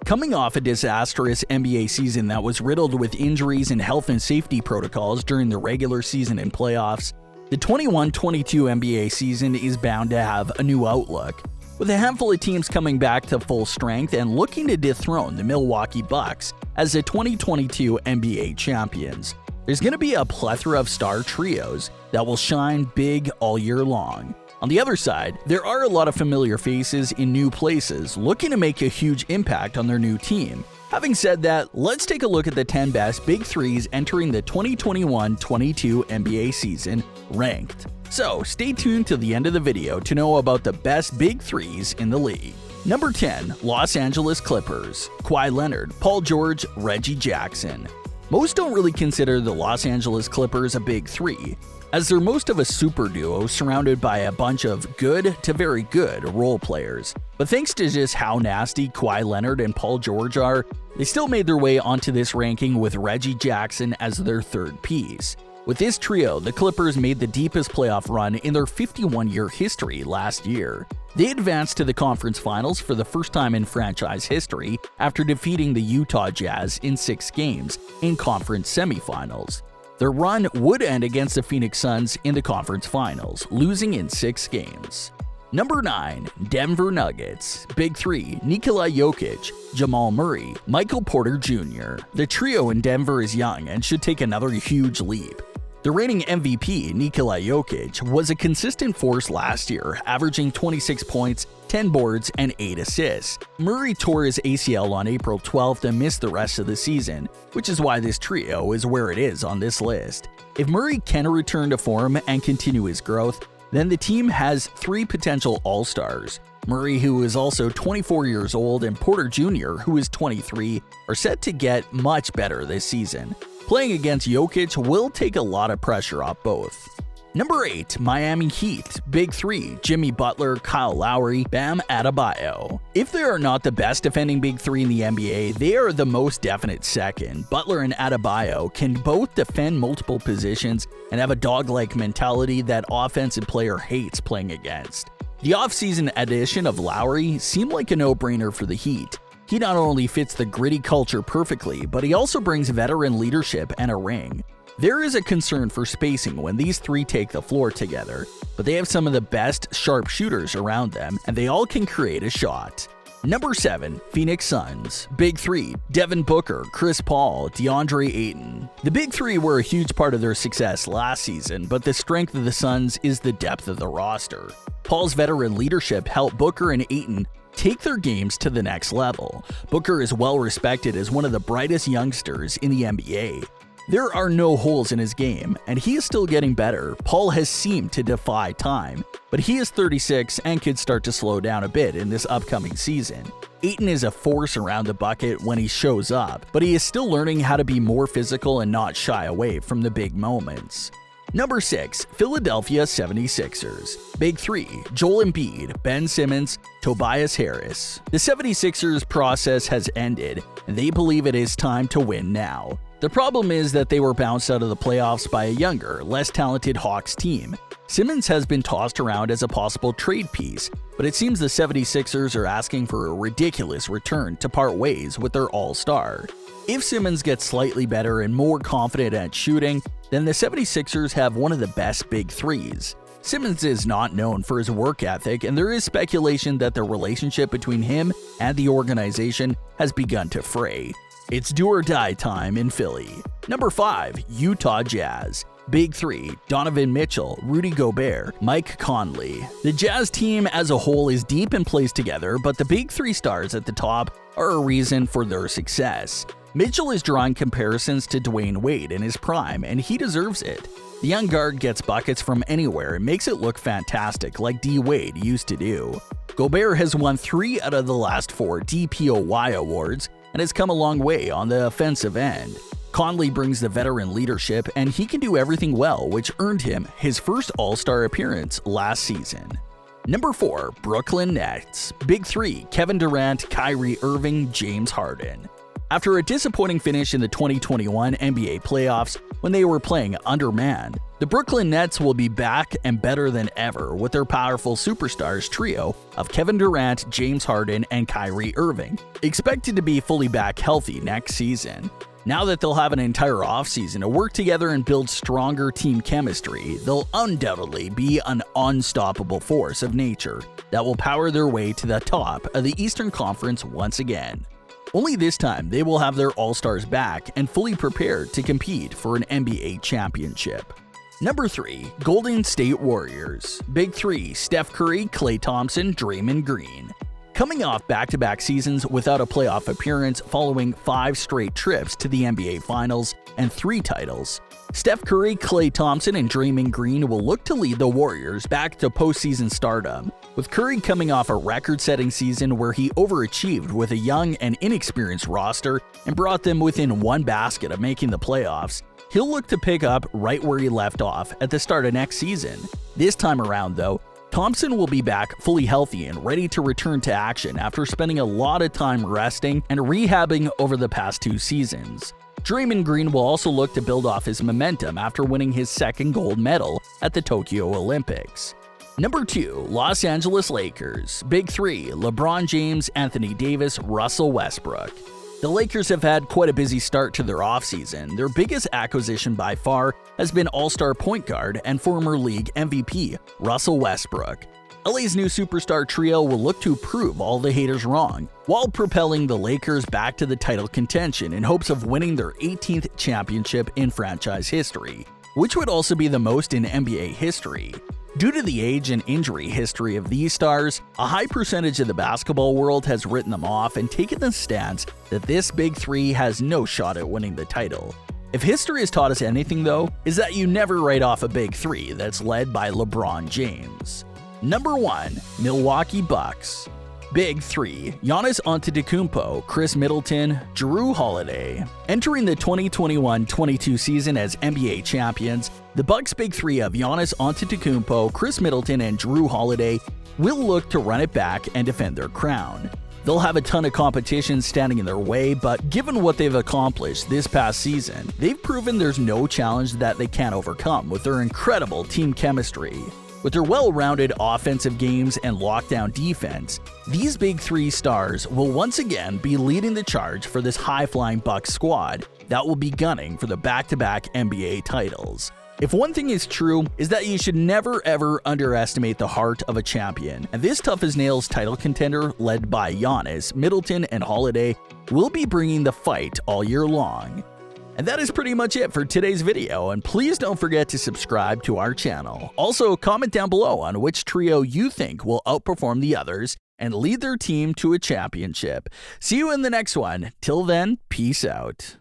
Coming off a disastrous NBA season that was riddled with injuries and health and safety protocols during the regular season and playoffs, the 21-22 NBA season is bound to have a new outlook, with a handful of teams coming back to full strength and looking to dethrone the Milwaukee Bucks as the 2022 NBA champions. There's going to be a plethora of star trios that will shine big all year long. On the other side, there are a lot of familiar faces in new places looking to make a huge impact on their new team. Having said that, let's take a look at the 10 best Big 3's entering the 2021-22 NBA season ranked. So stay tuned to the end of the video to know about the best Big 3's in the league. Number 10, Los Angeles Clippers. Kawhi Leonard, Paul George, Reggie Jackson. Most don't really consider the Los Angeles Clippers a Big 3, as they're most of a super duo surrounded by a bunch of good to very good role players. But thanks to just how nasty Kawhi Leonard and Paul George are, they still made their way onto this ranking with Reggie Jackson as their third piece. With this trio, the Clippers made the deepest playoff run in their 51-year history last year. They advanced to the conference finals for the first time in franchise history after defeating the Utah Jazz in 6 games in conference semifinals. Their run would end against the Phoenix Suns in the conference finals, losing in 6 games. Number 9, Denver Nuggets. Big 3, Nikola Jokic, Jamal Murray, Michael Porter Jr. The trio in Denver is young and should take another huge leap. The reigning MVP, Nikola Jokic, was a consistent force last year, averaging 26 points, 10 boards, and 8 assists. Murray tore his ACL on April 12th and missed the rest of the season, which is why this trio is where it is on this list. If Murray can return to form and continue his growth, then the team has 3 potential All-Stars. Murray, who is also 24 years old, and Porter Jr., who is 23, are set to get much better this season. Playing against Jokic will take a lot of pressure off both. Number 8, Miami Heat. Big 3, Jimmy Butler, Kyle Lowry, Bam Adebayo. If they are not the best defending Big 3 in the NBA, they are the most definite second. Butler and Adebayo can both defend multiple positions and have a dog-like mentality that offensive player hates playing against. The offseason addition of Lowry seemed like a no-brainer for the Heat. He not only fits the gritty culture perfectly, but he also brings veteran leadership and a ring. There is a concern for spacing when these 3 take the floor together, but they have some of the best sharp shooters around them, and they all can create a shot. Number 7, Phoenix Suns. Big 3, Devin Booker, Chris Paul, DeAndre Ayton. The Big 3 were a huge part of their success last season, but the strength of the Suns is the depth of the roster. Paul's veteran leadership helped Booker and Ayton take their games to the next level. Booker is well respected as one of the brightest youngsters in the NBA. There are no holes in his game, and he is still getting better. Paul has seemed to defy time, but he is 36 and could start to slow down a bit in this upcoming season. Ayton is a force around the bucket when he shows up, but he is still learning how to be more physical and not shy away from the big moments. Number 6, Philadelphia 76ers. Big 3, Joel Embiid, Ben Simmons, Tobias Harris. The 76ers process has ended, and they believe it is time to win now. The problem is that they were bounced out of the playoffs by a younger, less talented Hawks team. Simmons has been tossed around as a possible trade piece, but it seems the 76ers are asking for a ridiculous return to part ways with their all-star. If Simmons gets slightly better and more confident at shooting, then the 76ers have one of the best Big 3's. Simmons is not known for his work ethic, and there is speculation that the relationship between him and the organization has begun to fray. It's do or die time in Philly. Number 5, Utah Jazz. Big 3, Donovan Mitchell, Rudy Gobert, Mike Conley. The Jazz team as a whole is deep and plays together, but the Big 3 stars at the top are a reason for their success. Mitchell is drawing comparisons to Dwayne Wade in his prime, and he deserves it. The young guard gets buckets from anywhere and makes it look fantastic like D. Wade used to do. Gobert has won 3 out of the last 4 DPOY awards and has come a long way on the offensive end. Conley brings the veteran leadership, and he can do everything well, which earned him his first All-Star appearance last season. Number 4, Brooklyn Nets. Big 3, Kevin Durant, Kyrie Irving, James Harden. After a disappointing finish in the 2021 NBA playoffs when they were playing undermanned, The Brooklyn Nets will be back and better than ever with their powerful superstars trio of Kevin Durant, James Harden, and Kyrie Irving, expected to be fully back healthy next season. Now that they'll have an entire offseason to work together and build stronger team chemistry, they'll undoubtedly be an unstoppable force of nature that will power their way to the top of the Eastern Conference once again. Only this time they will have their all-stars back and fully prepared to compete for an NBA championship. Number 3. Golden State Warriors. Big 3: Steph Curry, Klay Thompson, Draymond Green. Coming off back-to-back seasons without a playoff appearance following 5 straight trips to the NBA Finals and 3 titles, Steph Curry, Klay Thompson, and Draymond Green will look to lead the Warriors back to postseason stardom, with Curry coming off a record-setting season where he overachieved with a young and inexperienced roster and brought them within 1 basket of making the playoffs. He'll look to pick up right where he left off at the start of next season. This time around, though, Thompson will be back fully healthy and ready to return to action after spending a lot of time resting and rehabbing over the past 2 seasons. Draymond Green will also look to build off his momentum after winning his 2nd gold medal at the Tokyo Olympics. Number 2. Los Angeles Lakers. Big 3: LeBron James, Anthony Davis, Russell Westbrook. The Lakers have had quite a busy start to their offseason. Their biggest acquisition by far has been all-star point guard and former league MVP Russell Westbrook. LA's new superstar trio will look to prove all the haters wrong, while propelling the Lakers back to the title contention in hopes of winning their 18th championship in franchise history, which would also be the most in NBA history. Due to the age and injury history of these stars, a high percentage of the basketball world has written them off and taken the stance that this Big 3 has no shot at winning the title. If history has taught us anything, though, is that you never write off a Big 3 that's led by LeBron James. Number 1. Milwaukee Bucks. Big 3: Giannis Antetokounmpo, Chris Middleton, Jrue Holiday. Entering the 2021-22 season as NBA champions, the Bucks' Big 3 of Giannis Antetokounmpo, Chris Middleton, and Jrue Holiday will look to run it back and defend their crown. They'll have a ton of competition standing in their way, but given what they've accomplished this past season, they've proven there's no challenge that they can't overcome with their incredible team chemistry. With their well-rounded offensive games and lockdown defense, these Big 3 stars will once again be leading the charge for this high-flying Bucks squad that will be gunning for the back-to-back NBA titles. If one thing is true, is that you should never ever underestimate the heart of a champion, and this tough-as-nails title contender led by Giannis, Middleton, and Holiday will be bringing the fight all year long. And that is pretty much it for today's video, and please don't forget to subscribe to our channel. Also, comment down below on which trio you think will outperform the others and lead their team to a championship. See you in the next one. Till then, peace out.